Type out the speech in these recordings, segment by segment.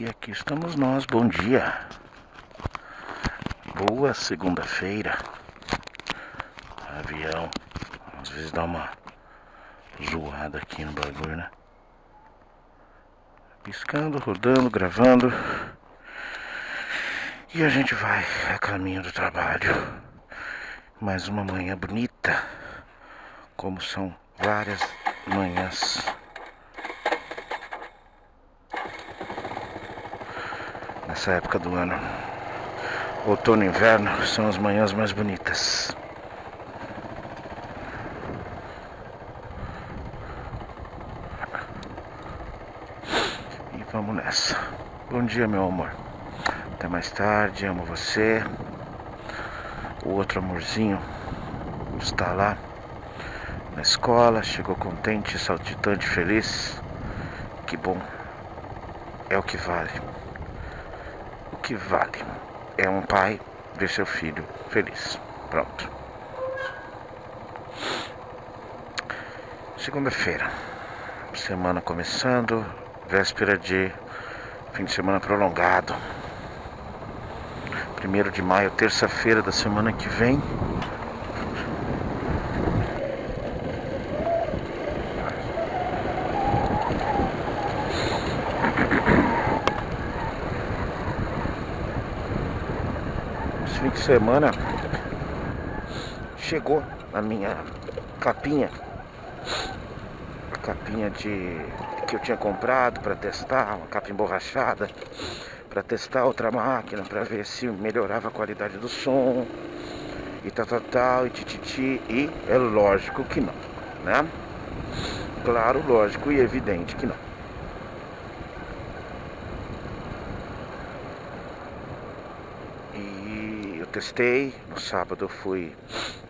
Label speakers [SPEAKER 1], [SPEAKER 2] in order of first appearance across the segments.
[SPEAKER 1] E aqui estamos nós, bom dia. Boa segunda-feira. Avião, às vezes dá uma zoada aqui no bagulho, né? Piscando, rodando, gravando. E a gente vai a caminho do trabalho. Mais uma manhã bonita, como são várias manhãs. Nessa época do ano, outono e inverno são as manhãs mais bonitas. E vamos nessa. Bom dia, meu amor. Até mais tarde, amo você. O outro amorzinho está lá na escola, chegou contente, saltitante, feliz. Que bom. É o que vale. O que vale é um pai ver seu filho feliz. Pronto. Segunda-feira. Semana começando. Véspera de fim de semana prolongado. 1º de maio, terça-feira da semana que vem. Esse fim de semana chegou a minha capinha. A capinha que eu tinha comprado para testar, uma capa emborrachada. Para testar outra máquina, para ver se melhorava a qualidade do som e tal, e tititi, e é lógico que não, né? Claro, lógico e evidente que não. E eu testei, no sábado eu fui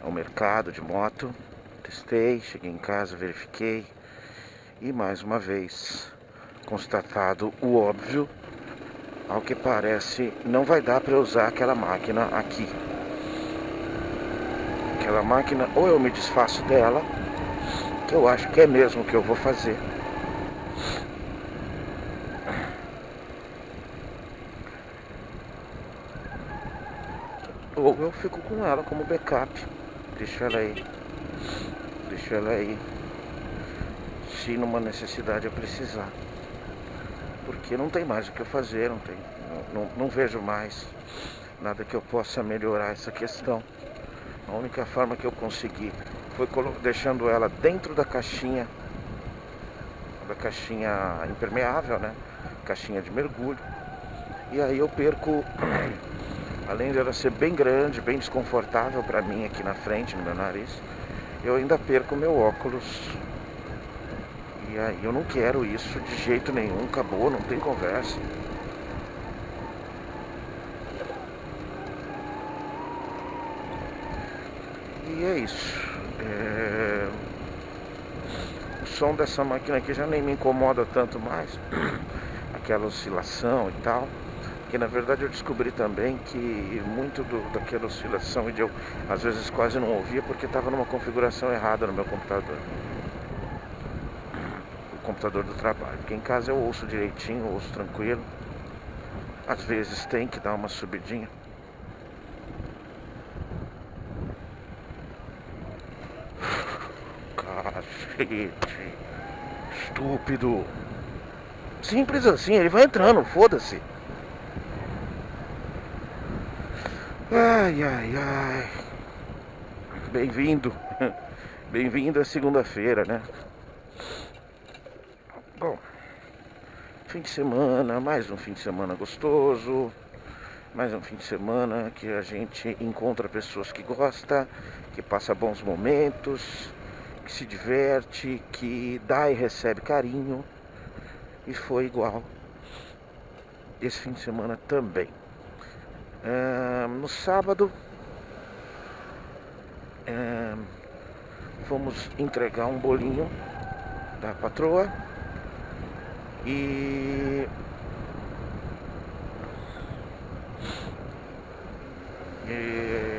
[SPEAKER 1] ao mercado de moto, testei, cheguei em casa, verifiquei, e mais uma vez, constatado o óbvio, ao que parece, não vai dar para usar aquela máquina aqui. Aquela máquina, ou eu me desfaço dela, que eu acho que é mesmo o que eu vou fazer. Ou eu fico com ela como backup. Deixo ela aí. Se numa necessidade eu precisar. Porque não tem mais o que eu fazer, não vejo mais nada que eu possa melhorar essa questão. A única forma que eu consegui foi deixando ela dentro da caixinha impermeável, né? Caixinha de mergulho. E aí eu perco, além de ela ser bem grande, bem desconfortável para mim aqui na frente, no meu nariz, eu ainda perco meu óculos. E aí eu não quero isso de jeito nenhum, acabou, não tem conversa. E é isso. O som dessa máquina aqui já nem me incomoda tanto mais. Aquela oscilação e tal. Que na verdade eu descobri também que muito daquela oscilação eu às vezes quase não ouvia porque estava numa configuração errada no meu computador. Computador do trabalho, porque em casa eu ouço direitinho, ouço tranquilo. Às vezes tem que dar uma subidinha. Cacete, estúpido. Simples assim, ele vai entrando, foda-se. Ai. Bem-vindo. Bem-vindo à segunda-feira, né? Bom, fim de semana, mais um fim de semana gostoso, mais um fim de semana que a gente encontra pessoas que gostam, que passa bons momentos, que se diverte, que dá e recebe carinho, e foi igual esse fim de semana também. No sábado, fomos entregar um bolinho da patroa. E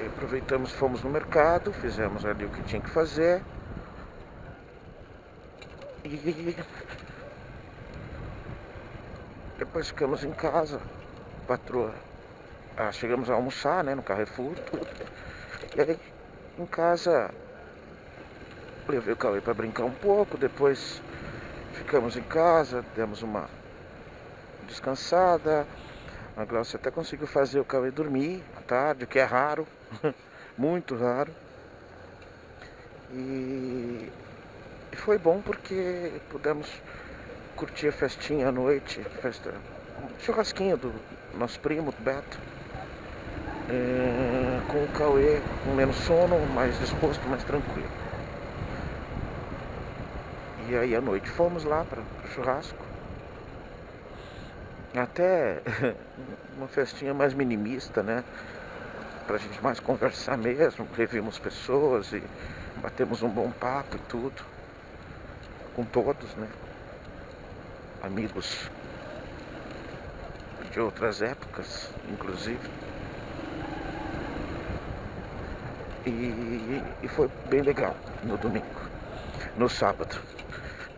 [SPEAKER 1] aproveitamos, fomos no mercado, fizemos ali o que tinha que fazer. E Depois ficamos em casa, patroa. Chegamos a almoçar, né, no Carrefour, tudo. E aí, em casa, levei o Cauê para brincar um pouco. Depois ficamos em casa, demos uma descansada. A Glaucia até conseguiu fazer o Cauê dormir à tarde, o que é raro, muito raro. E foi bom porque pudemos curtir a festinha à noite, churrasquinho do nosso primo, do Beto. Com o Cauê com menos sono, mais disposto, mais tranquilo. E aí à noite fomos lá para o churrasco. Até uma festinha mais minimista, né? Pra gente mais conversar mesmo, revimos pessoas e batemos um bom papo e tudo. Com todos, né? Amigos de outras épocas, inclusive. E foi bem legal no domingo, no sábado.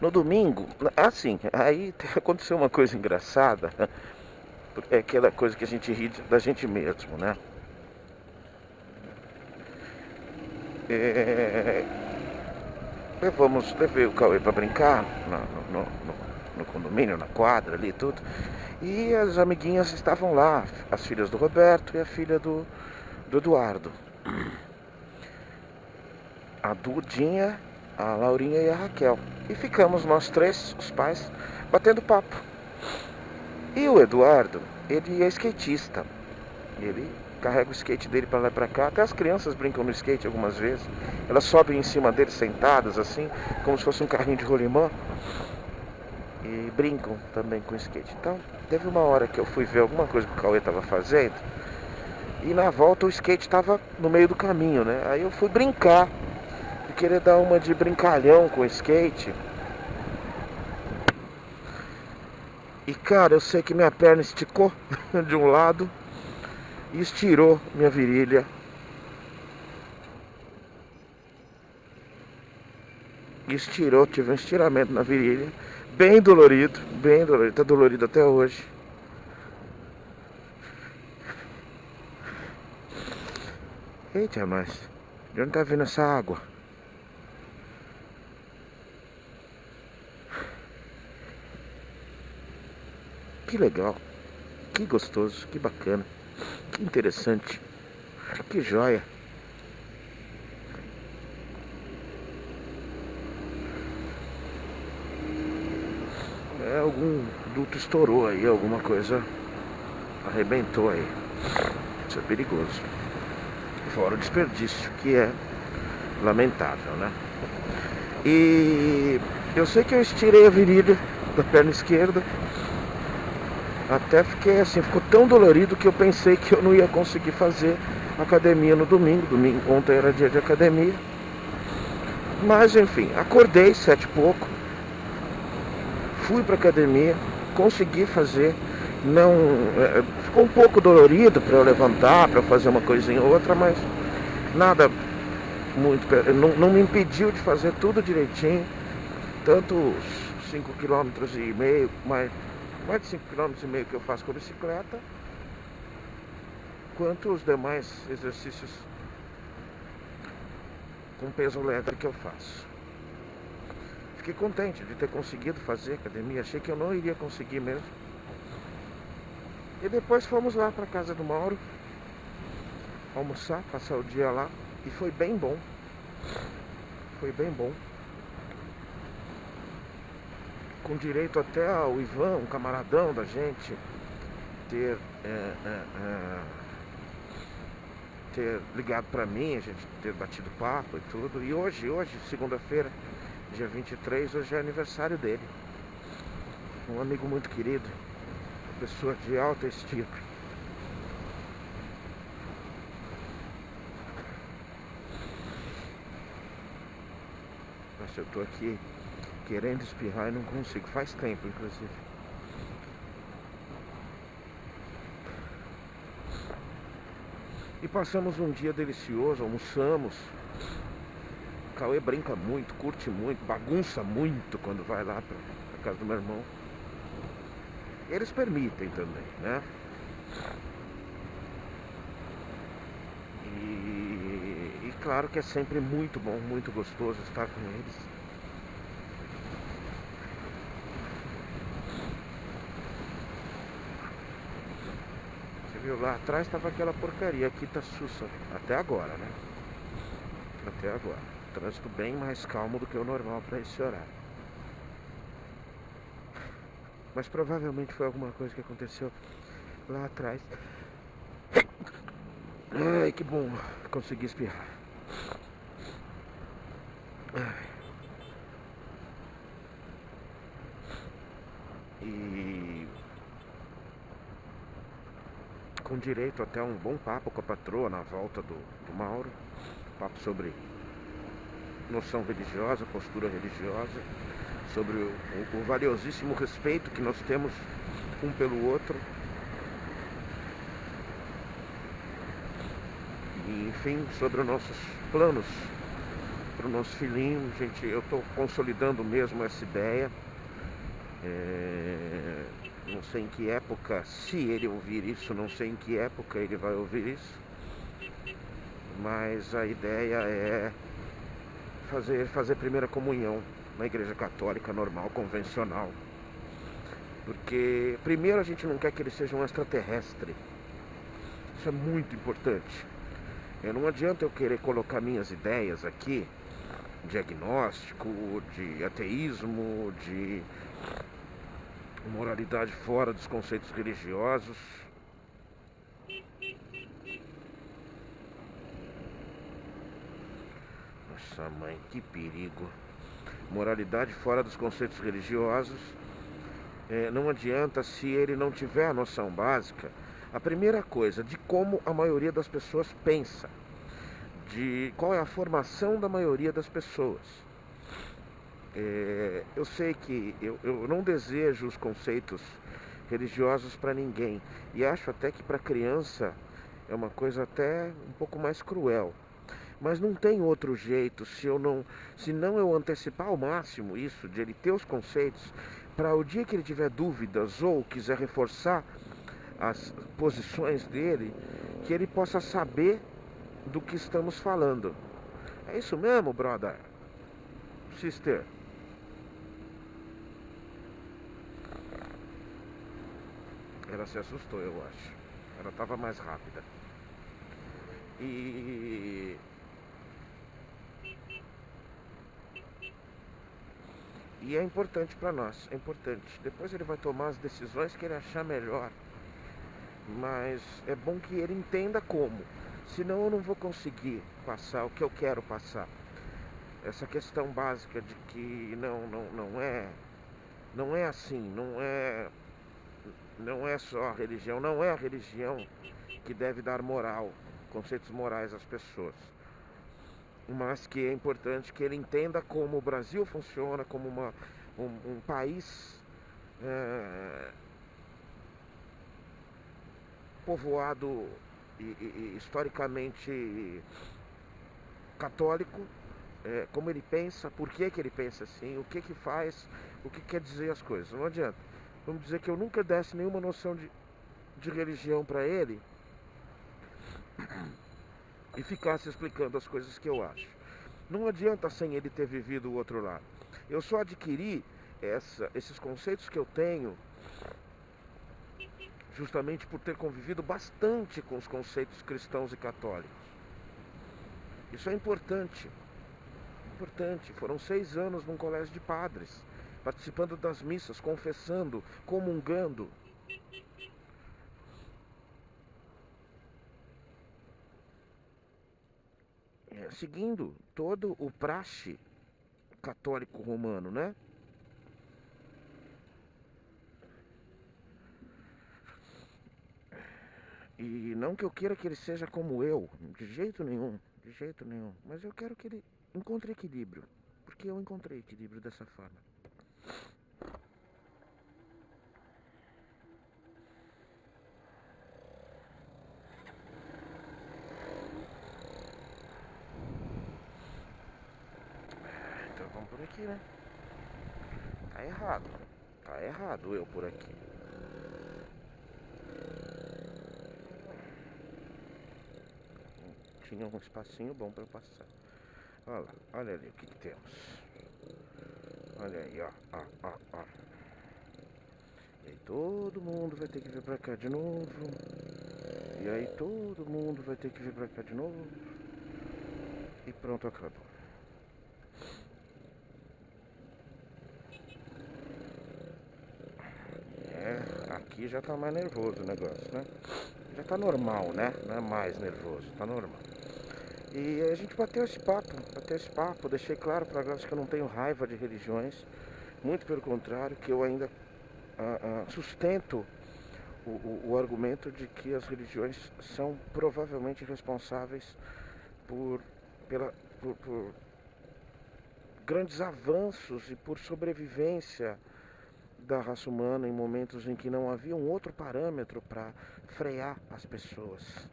[SPEAKER 1] No domingo, assim, aí aconteceu uma coisa engraçada. É aquela coisa que a gente ri da gente mesmo, né? Levei o Cauê pra brincar no condomínio, na quadra ali e tudo. E as amiguinhas estavam lá, as filhas do Roberto e a filha do Eduardo. A Dudinha, a Laurinha e a Raquel. E ficamos nós três, os pais, batendo papo. E o Eduardo, ele é skatista. Ele carrega o skate dele pra lá e pra cá. Até as crianças brincam no skate algumas vezes. Elas sobem em cima dele sentadas assim, como se fosse um carrinho de rolimã. E brincam também com o skate. Então, teve uma hora que eu fui ver alguma coisa que o Cauê estava fazendo. E na volta o skate estava no meio do caminho, né? Aí eu fui brincar. Querer dar uma de brincalhão com o skate. E cara, eu sei que minha perna esticou de um lado e estirou minha virilha. Estirou, tive um estiramento na virilha. Bem dolorido, tá dolorido até hoje. Eita, mas de onde tá vindo essa água? Que legal, que gostoso, que bacana, que interessante, que joia. Algum duto estourou aí, alguma coisa arrebentou aí. Isso é perigoso. Fora o desperdício, que é lamentável, né? E eu sei que eu estirei a virilha da perna esquerda. Até fiquei assim, ficou tão dolorido que eu pensei que eu não ia conseguir fazer academia no domingo. Ontem era dia de academia. Mas enfim, acordei 7h pouco. Fui pra academia, consegui fazer. Não, ficou um pouco dolorido para eu levantar, para fazer uma coisinha ou outra, mas nada muito. Não me impediu de fazer tudo direitinho. Tanto os 5,5 km, mais de 5,5 km que eu faço com a bicicleta, quanto os demais exercícios com peso leve que eu faço. Fiquei contente de ter conseguido fazer academia, achei que eu não iria conseguir mesmo. E depois fomos lá para casa do Mauro, almoçar, passar o dia lá, e foi bem bom. Foi bem bom. Com direito até ao Ivan, um camaradão da gente, ter ligado pra mim, a gente ter batido papo e tudo. E hoje, segunda-feira, dia 23, hoje é aniversário dele. Um amigo muito querido, pessoa de alta estima. Nossa, eu tô aqui querendo espirrar e não consigo, faz tempo inclusive. E passamos um dia delicioso, almoçamos. O Cauê brinca muito, curte muito, bagunça muito quando vai lá pra casa do meu irmão. eles permitem também, né? E claro que é sempre muito bom, muito gostoso estar com eles. Você viu, lá atrás estava aquela porcaria, aqui tá sussa, até agora, né? Até agora. Trânsito bem mais calmo do que o normal para esse horário. Mas provavelmente foi alguma coisa que aconteceu lá atrás. Ai, que bom, consegui espirrar. Ai. E com direito até um bom papo com a patroa na volta do Mauro. Papo sobre noção religiosa, postura religiosa, sobre o valiosíssimo respeito que nós temos um pelo outro. E, enfim, sobre os nossos planos para o nosso filhinho. Gente, eu estou consolidando mesmo essa ideia. Não sei em que época, se ele ouvir isso, não sei em que época ele vai ouvir isso. Mas a ideia é fazer primeira comunhão na igreja católica normal, convencional. Porque primeiro a gente não quer que ele seja um extraterrestre. Isso é muito importante. Não adianta eu querer colocar minhas ideias aqui, de agnóstico, de ateísmo, de moralidade fora dos conceitos religiosos. Nossa mãe, que perigo. Moralidade fora dos conceitos religiosos. Não adianta se ele não tiver a noção básica. A primeira coisa, de como a maioria das pessoas pensa. De qual é a formação da maioria das pessoas. Eu sei que eu não desejo os conceitos religiosos para ninguém. E acho até que para criança é uma coisa até um pouco mais cruel. Mas não tem outro jeito se não eu antecipar ao máximo isso, de ele ter os conceitos, para o dia que ele tiver dúvidas ou quiser reforçar as posições dele, que ele possa saber do que estamos falando. É isso mesmo, brother? Sister? Ela se assustou, eu acho. Ela estava mais rápida. E é importante para nós, é importante. Depois ele vai tomar as decisões que ele achar melhor. Mas é bom que ele entenda como. Senão eu não vou conseguir passar o que eu quero passar. Essa questão básica de que não é assim, não é só a religião, não é a religião que deve dar moral, conceitos morais às pessoas. Mas que é importante que ele entenda como o Brasil funciona, como um país povoado e historicamente católico, como ele pensa, por que ele pensa assim, o que faz, o que quer dizer as coisas. Não adianta. Vamos dizer que eu nunca desse nenhuma noção de religião para ele e ficasse explicando as coisas que eu acho. Não adianta sem ele ter vivido o outro lado. Eu só adquiri esses conceitos que eu tenho justamente por ter convivido bastante com os conceitos cristãos e católicos. Isso é importante. Importante. Foram 6 anos num colégio de padres, participando das missas, confessando, comungando. Seguindo todo o praxe católico romano, né? E não que eu queira que ele seja como eu, de jeito nenhum, de jeito nenhum. Mas eu quero que ele encontre equilíbrio, porque eu encontrei equilíbrio dessa forma. Então vamos por aqui, né? Tá errado eu por aqui. tinha um espacinho bom para passar. Olha lá, olha ali o que temos. Olha aí, ó. E aí todo mundo vai ter que vir pra cá de novo. E aí todo mundo vai ter que vir pra cá de novo. E pronto, acabou. Aqui já tá mais nervoso o negócio, né? Já tá normal, né? Não é mais nervoso, tá normal. E a gente bateu esse papo, deixei claro pra galera que eu não tenho raiva de religiões. Muito pelo contrário, que eu ainda sustento o argumento de que as religiões são provavelmente responsáveis por grandes avanços e por sobrevivência da raça humana em momentos em que não havia um outro parâmetro para frear as pessoas.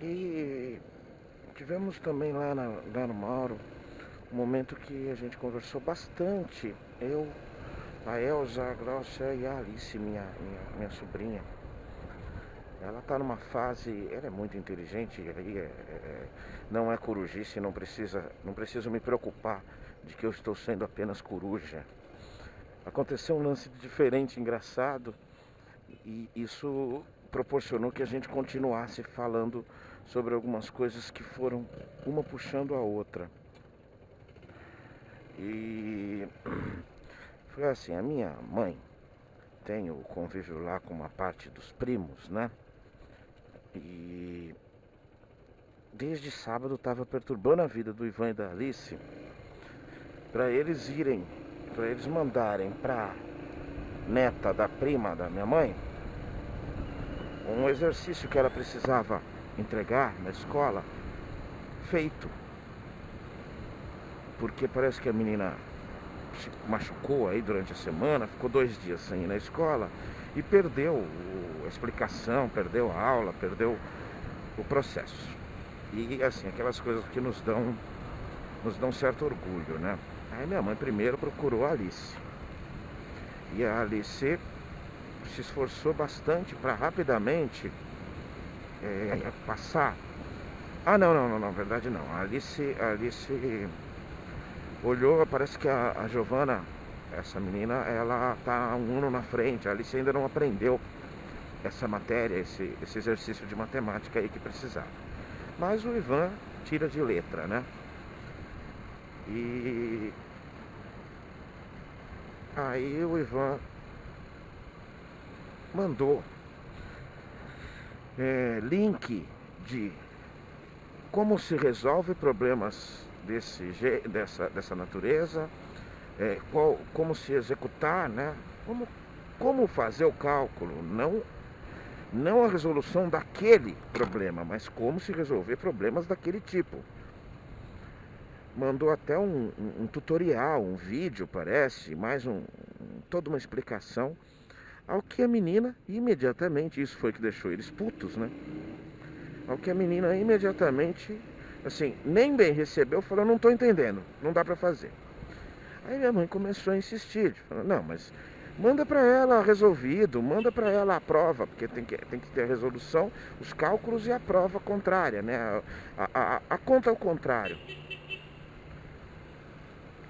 [SPEAKER 1] E tivemos também lá no Mauro um momento que a gente conversou bastante. Eu, a Elza, a Glaucia e a Alice, minha sobrinha. Ela está numa fase, ela é muito inteligente, não é corujice, não preciso me preocupar de que eu estou sendo apenas coruja. Aconteceu um lance diferente, engraçado, e isso proporcionou que a gente continuasse falando sobre algumas coisas que foram uma puxando a outra. E foi assim, a minha mãe tem o convívio lá com uma parte dos primos, né? E desde sábado estava perturbando a vida do Ivan e da Alice para eles mandarem pra neta da prima da minha mãe um exercício que ela precisava entregar na escola feito, porque parece que a menina se machucou aí durante a semana, ficou 2 dias sem ir na escola e perdeu a explicação, perdeu a aula, perdeu o processo. E assim, aquelas coisas que nos dão certo orgulho, né? Aí minha mãe primeiro procurou a Alice. E a Alice se esforçou bastante para rapidamente passar. Não, na verdade não. A Alice olhou, parece que a Giovana, essa menina, ela tá um ano na frente. A Alice ainda não aprendeu essa matéria, esse exercício de matemática aí que precisava. Mas o Ivan tira de letra, né? E aí o Ivan mandou link de como se resolve problemas dessa natureza, como se executar, né? Como fazer o cálculo, não a resolução daquele problema, mas como se resolver problemas daquele tipo. Mandou até um tutorial, um vídeo, parece, mais toda uma explicação, ao que a menina imediatamente, isso foi que deixou eles putos, né? Ao que a menina imediatamente, assim, nem bem recebeu, falou, não estou entendendo, não dá para fazer. Aí minha mãe começou a insistir, falou, não, mas manda para ela resolvido, manda para ela a prova, porque tem que ter a resolução, os cálculos e a prova contrária, né? A conta ao contrário.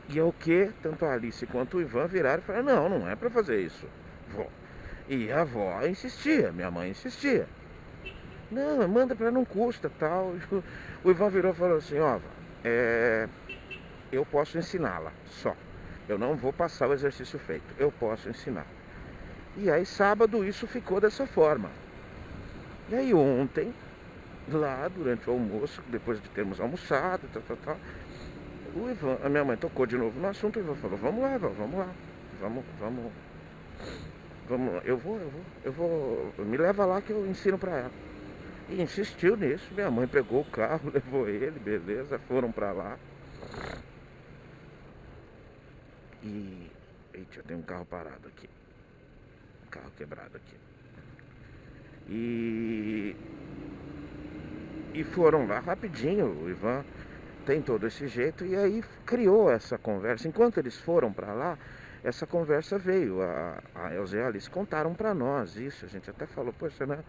[SPEAKER 1] E é o que tanto a Alice quanto o Ivan viraram e falaram, não é para fazer isso, vó. E a avó insistia, minha mãe insistia. Não, manda pra ela, não custa, tal. O Ivan virou e falou assim, ó, eu posso ensiná-la, só. Eu não vou passar o exercício feito, eu posso ensinar. E aí sábado isso ficou dessa forma. E aí ontem, lá durante o almoço, depois de termos almoçado, tal, o Ivan, a minha mãe tocou de novo no assunto, o Ivan falou, vamos lá, eu vou, me leva lá que eu ensino pra ela. E insistiu nisso. Minha mãe pegou o carro, levou ele, beleza, foram pra lá. E... Eita, tem um carro parado aqui. Um carro quebrado aqui. E foram lá rapidinho. O Ivan tem todo esse jeito. E aí criou essa conversa. Enquanto eles foram pra lá, essa conversa veio. A Elza e a Alice contaram pra nós isso. A gente até falou, poxa, né?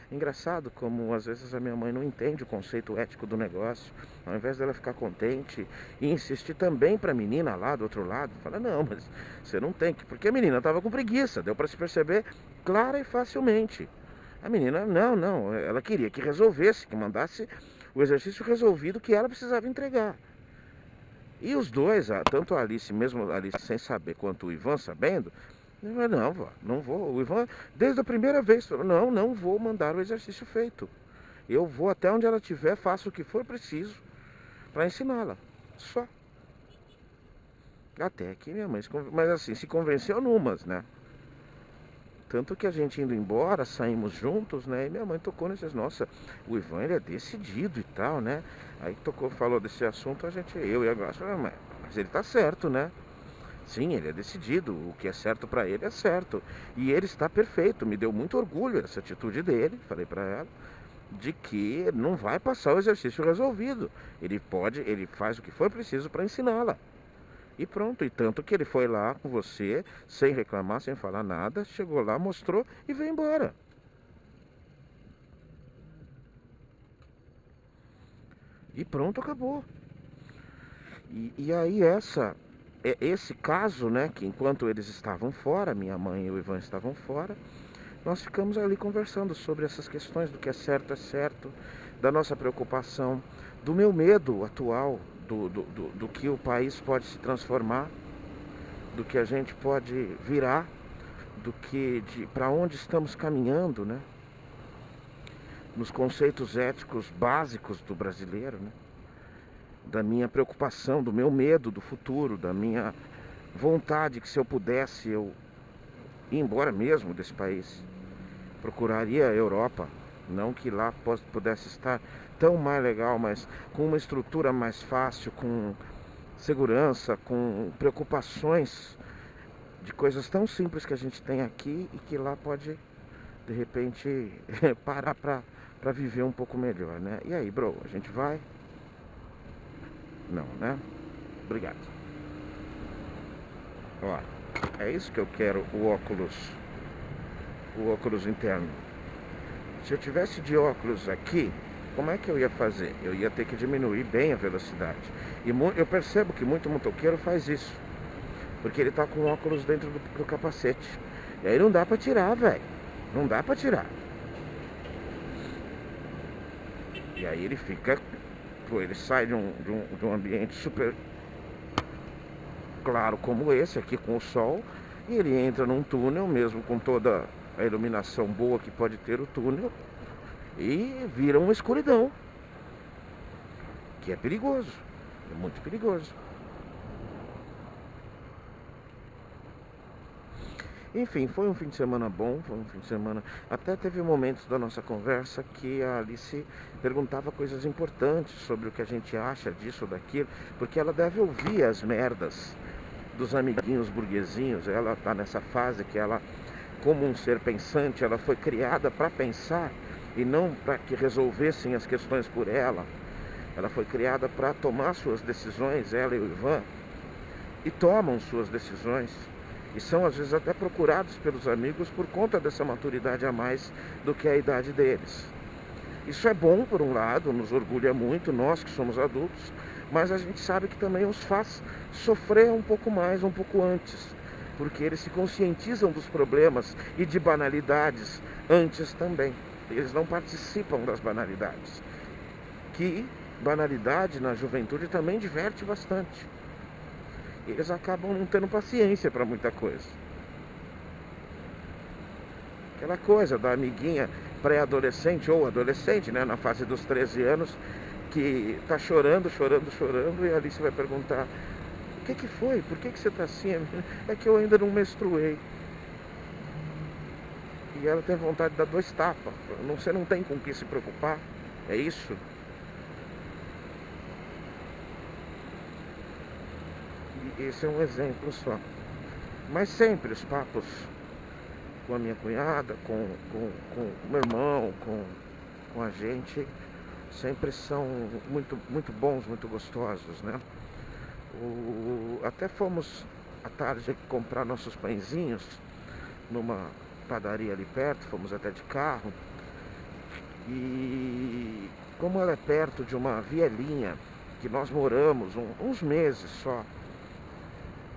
[SPEAKER 1] Engraçado como às vezes a minha mãe não entende o conceito ético do negócio. Ao invés dela ficar contente e insistir também pra menina lá do outro lado, fala, não, mas você não tem que... Porque a menina tava com preguiça, deu pra se perceber clara e facilmente. A menina, não, ela queria que resolvesse, que mandasse o exercício resolvido que ela precisava entregar. E os dois, tanto a Alice, mesmo a Alice sem saber, quanto o Ivan sabendo, não, vó, não vou. O Ivan, desde a primeira vez, falou, não vou mandar o exercício feito. Eu vou até onde ela estiver, faço o que for preciso para ensiná-la. Só. Até que minha mãe mas assim, se convenceu numas, né? Tanto que a gente indo embora, saímos juntos, né? E minha mãe tocou nesses, nossa, o Ivan ele é decidido e tal, né? Aí falou desse assunto, eu e a Graça, mas ele tá certo, né? Sim, ele é decidido, o que é certo pra ele é certo. E ele está perfeito, me deu muito orgulho essa atitude dele, falei pra ela, de que não vai passar o exercício resolvido. Ele faz o que for preciso pra ensiná-la. E pronto, e tanto que ele foi lá com você, sem reclamar, sem falar nada, chegou lá, mostrou e veio embora. E pronto, acabou. E aí esse caso, né, que enquanto eles estavam fora, minha mãe e o Ivan estavam fora, nós ficamos ali conversando sobre essas questões do que é certo, da nossa preocupação, do meu medo atual, do que o país pode se transformar, do que a gente pode virar, para onde estamos caminhando, né? Nos conceitos éticos básicos do brasileiro, né? Da minha preocupação, do meu medo do futuro, da minha vontade que se eu pudesse eu ir embora mesmo desse país. Procuraria a Europa, não que lá pudesse estar tão mais legal, mas com uma estrutura mais fácil, com segurança, com preocupações de coisas tão simples que a gente tem aqui e que lá pode, de repente, parar pra viver um pouco melhor, né? E aí, bro, a gente vai? Não, né? Obrigado. Ó, é isso que eu quero, o óculos interno. Se eu tivesse de óculos aqui, como é que eu ia fazer? Eu ia ter que diminuir bem a velocidade. E eu percebo que muito motoqueiro faz isso. Porque ele tá com óculos dentro do capacete. E aí não dá pra tirar, velho. Não dá pra tirar. E aí ele fica... Pô, ele sai de um ambiente super claro como esse, aqui com o sol, e ele entra num túnel, mesmo com toda a iluminação boa que pode ter o túnel, e vira uma escuridão, que é perigoso, é muito perigoso. Enfim, foi um fim de semana bom, foi um fim de semana... Até teve momentos da nossa conversa que a Alice perguntava coisas importantes sobre o que a gente acha disso ou daquilo, porque ela deve ouvir as merdas dos amiguinhos burguesinhos. Ela tá nessa fase que ela, como um ser pensante, ela foi criada para pensar e não para que resolvessem as questões por ela. Ela foi criada para tomar suas decisões, ela e o Ivan, e tomam suas decisões. E são às vezes até procurados pelos amigos por conta dessa maturidade a mais do que a idade deles. Isso é bom por um lado, nos orgulha muito, nós que somos adultos, mas a gente sabe que também os faz sofrer um pouco mais, um pouco antes, porque eles se conscientizam dos problemas e de banalidades antes também. Eles não participam das banalidades, que banalidade na juventude também diverte bastante. Eles acabam não tendo paciência para muita coisa. Aquela coisa da amiguinha pré-adolescente ou adolescente, né, na fase dos 13 anos, que tá chorando, e a Alice vai perguntar: o que foi? Por que você tá assim? É que eu ainda não menstruei. e ela tem vontade de dar 2 tapas. Você não tem com o que se preocupar, é isso? E esse é um exemplo só. Mas sempre os papos com a minha cunhada, com o meu irmão, com a gente, sempre são muito bons, muito gostosos, né? Até fomos à tarde comprar nossos pãezinhos numa padaria ali perto, fomos até de carro. E como ela é perto de uma vielinha que nós moramos uns meses só,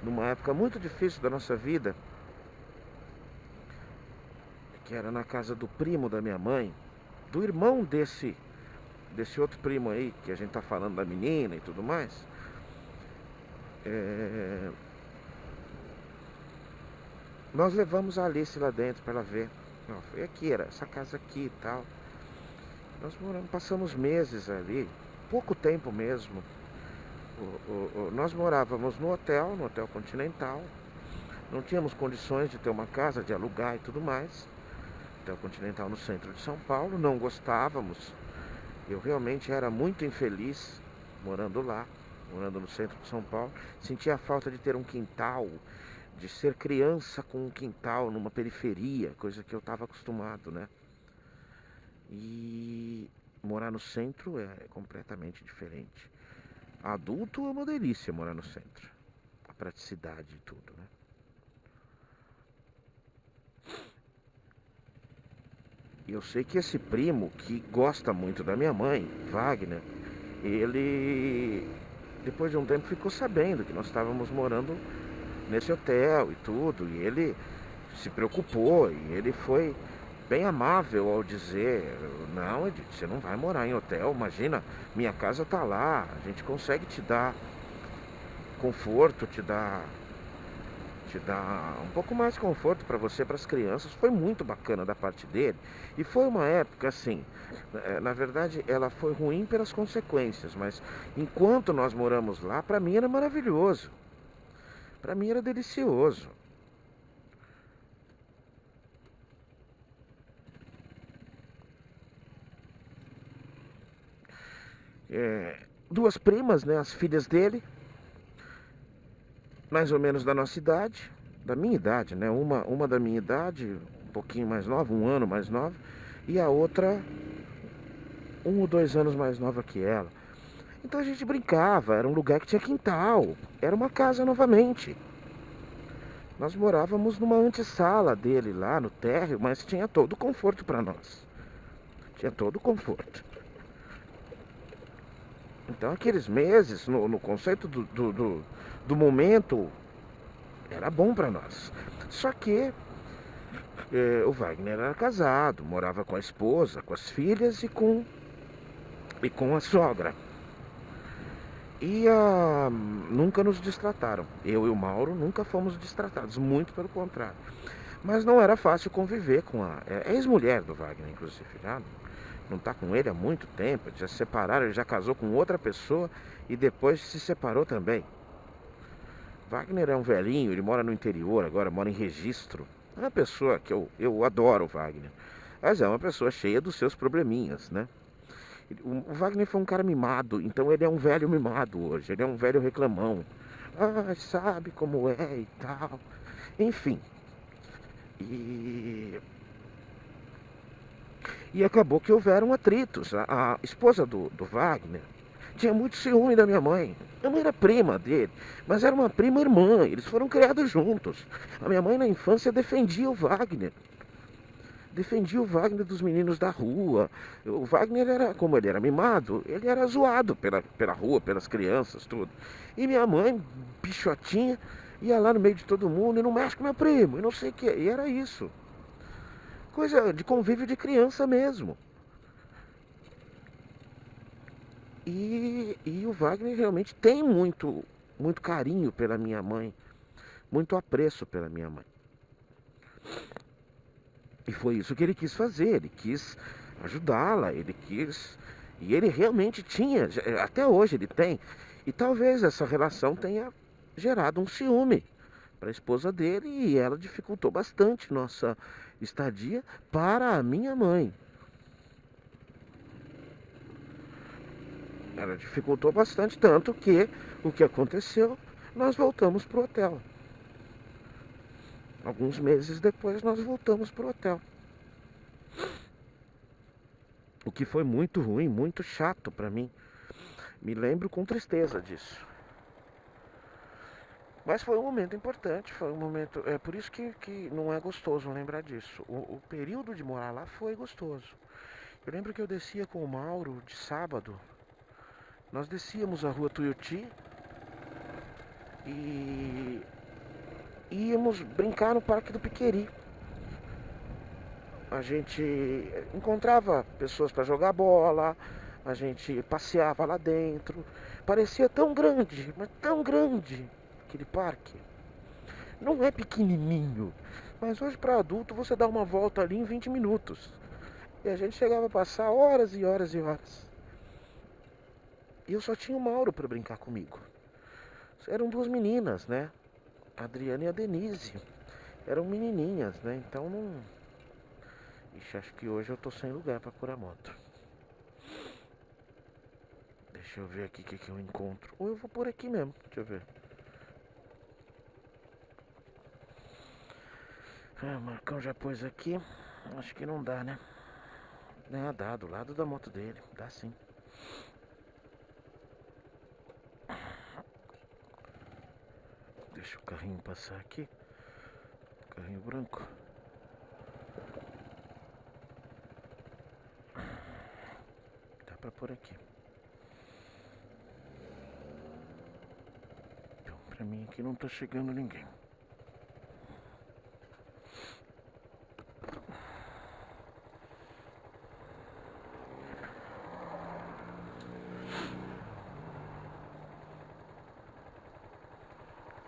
[SPEAKER 1] numa época muito difícil da nossa vida, que era na casa do primo da minha mãe, do irmão desse outro primo aí, que a gente tá falando da menina e tudo mais. Nós levamos a Alice lá dentro para ela ver. Não, foi aqui, era essa casa aqui e tal. Nós passamos meses ali, pouco tempo mesmo. Nós morávamos no Hotel Continental. Não tínhamos condições de ter uma casa, de alugar e tudo mais. Hotel Continental no centro de São Paulo, não gostávamos. Eu realmente era muito infeliz morando lá, morando no centro de São Paulo. Sentia a falta de ter um quintal, de ser criança com um quintal numa periferia, coisa que eu estava acostumado, né? E morar no centro é completamente diferente. Adulto é uma delícia morar no centro. A praticidade e tudo, né? Eu sei que esse primo, que gosta muito da minha mãe, Wagner, ele, depois de um tempo, ficou sabendo que nós estávamos morando nesse hotel e tudo, e ele se preocupou, e ele foi bem amável ao dizer: não, Edith, você não vai morar em hotel, imagina, minha casa tá lá, a gente consegue te dar conforto, te dar um pouco mais de conforto para você, para as crianças. Foi muito bacana da parte dele. E foi uma época assim, na verdade ela foi ruim pelas consequências, mas enquanto nós moramos lá, para mim era maravilhoso. Para mim era delicioso. Duas primas, né, as filhas dele, mais ou menos da nossa idade, da minha idade, né? Uma da minha idade, um pouquinho mais nova, 1 ano mais nova, e a outra 1 ou 2 anos mais nova que ela. Então a gente brincava, era um lugar que tinha quintal, era uma casa novamente. Nós morávamos numa antessala dele lá no térreo, mas tinha todo o conforto para nós. Tinha todo o conforto. Então aqueles meses, no conceito do momento, era bom para nós. Só que o Wagner era casado, morava com a esposa, com as filhas e com a sogra. E nunca nos destrataram. Eu e o Mauro nunca fomos destratados, muito pelo contrário. Mas não era fácil conviver com a ex-mulher do Wagner, inclusive. Já não está com ele há muito tempo, já se separaram, ele já casou com outra pessoa e depois se separou também. Wagner é um velhinho, ele mora no interior agora, mora em Registro. É uma pessoa que eu adoro, o Wagner. Mas é uma pessoa cheia dos seus probleminhas, né? O Wagner foi um cara mimado, então ele é um velho mimado hoje, ele é um velho reclamão. Ah, sabe como é e tal. Enfim. E acabou que houveram atritos. A esposa do Wagner tinha muito ciúme da minha mãe. Eu não era prima dele, mas era uma prima irmã. Eles foram criados juntos. A minha mãe na infância defendia o Wagner. Defendia o Wagner dos meninos da rua. O Wagner era, como ele era mimado, ele era zoado pela rua, pelas crianças, tudo. E minha mãe, bichotinha, ia lá no meio de todo mundo e não mexe com meu primo, e não sei o que. E era isso. Coisa de convívio de criança mesmo. E o Wagner realmente tem muito carinho pela minha mãe, muito apreço pela minha mãe. E foi isso que ele quis fazer, ele quis ajudá-la, ele quis... E ele realmente tinha, até hoje ele tem. E talvez essa relação tenha gerado um ciúme para a esposa dele, e ela dificultou bastante nossa estadia para a minha mãe. Ela dificultou bastante, tanto que o que aconteceu, nós voltamos pro hotel. Alguns meses depois nós voltamos pro hotel. O que foi muito ruim, muito chato para mim. Me lembro com tristeza disso. Mas foi um momento importante, foi um momento. É por isso que não é gostoso lembrar disso. O período de morar lá foi gostoso. Eu lembro que eu descia com o Mauro de sábado. Nós descíamos a rua Tuiuti e íamos brincar no Parque do Piqueri. A gente encontrava pessoas para jogar bola, a gente passeava lá dentro. Parecia tão grande, mas tão grande aquele parque. Não é pequenininho, mas hoje para adulto você dá uma volta ali em 20 minutos. E a gente chegava a passar horas e horas e horas. E eu só tinha o Mauro para brincar comigo. Eram duas meninas, né? A Adriana e a Denise. Eram menininhas, né? Então não... Ixi, acho que hoje eu tô sem lugar pra pôr a moto. Deixa eu ver aqui o que eu encontro. Ou eu vou por aqui mesmo, deixa eu ver. Ah, o Marcão já pôs aqui. Acho que não dá, né? Ah, dá, do lado da moto dele. Dá sim. Deixa o carrinho passar aqui. Carrinho branco. Dá pra pôr aqui. Então, pra mim aqui não tá chegando ninguém.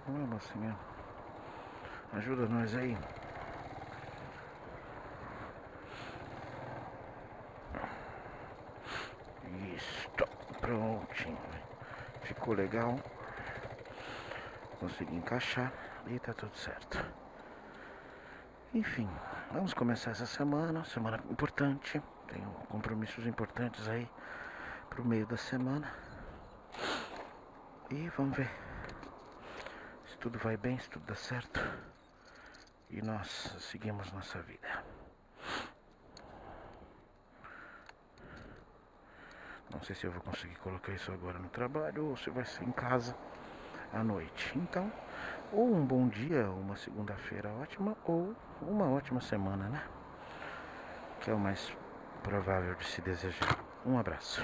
[SPEAKER 1] Não é, mocinha? Ajuda nós aí. Isso, prontinho. Ficou legal. Consegui encaixar e tá tudo certo. Enfim, vamos começar essa semana importante. Tenho compromissos importantes aí pro meio da semana. E vamos ver se tudo vai bem, se tudo dá certo. E nós seguimos nossa vida. Não sei se eu vou conseguir colocar isso agora no trabalho ou se vai ser em casa à noite. Então, ou um bom dia, uma segunda-feira ótima, ou uma ótima semana, né? Que é o mais provável de se desejar. Um abraço.